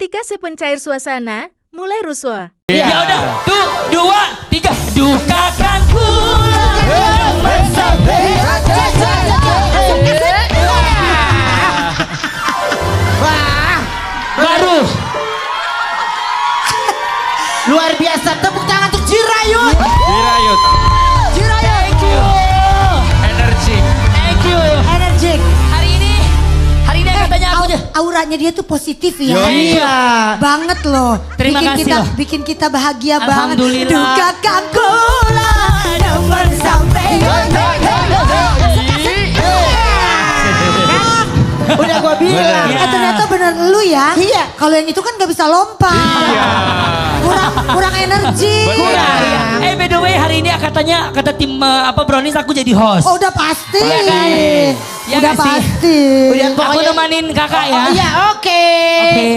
Ketika si pencair suasana mulai rusuh. Ya udah, 2, 3, dukakan pula sampai. Baru. Luar biasa, tepuk tangan untuk Jirayut. Jirayut. Jirayut. Thank you. Energi. Thank you. Energik. Hari ini katanya aku Auranya dia tuh positif ya. Yoi. Iya. Banget loh. Terima kasih loh. Bikin kita bahagia banget. Alhamdulillah. Dukakan kula nomor sampai. Udah gua bilang. Bener. Ternyata bener lu ya. Iya. Kalau yang itu kan gak bisa lompat. Iya. Kurang energi. kurang. By the way hari ini katanya kata tim Brownies aku jadi host. Oh udah pasti. Iya kan? Ya Udah nggak sih? pasti. Aku nemenin kakak ya. Oh iya oke. Oke.